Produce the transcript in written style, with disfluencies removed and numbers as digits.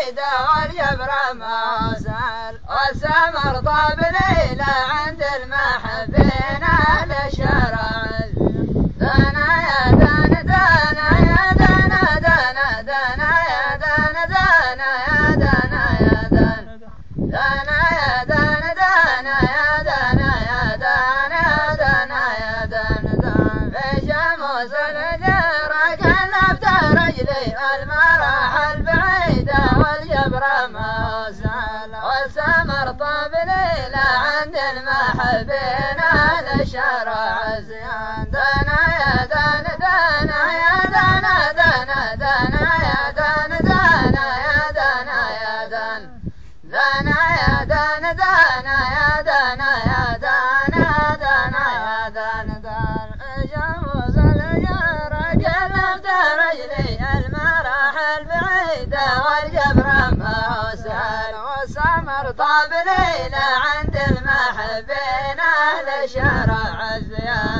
بعيدة والجبر موصل والسمر طاب ليلة عند المحبين أهل الشرع دانا يا دانا دانا يا دانا دانا دانا يا دانا دانا يا دانا يا دانا دانا يا دانا دانا يا دانا يا دانا دانا يا دانا دانا في شموس الجر قلبت رجلي المراحل بعيدة والجبر موصل والسمر طاب ليلة عند المحبين أهل الشرع زيان دانا يا دانا دانا يا دانا دانا دانا يا دانا دانا يا دانا يا دانا دانا يا دانا دانا يا دانا يا دانا دانا يا دانا دانا شموس الجر قلبت رجلي المراحل بعيدة والجبر موصل والسمر طاب ليلة عند المحبين أهل الشرع الزيان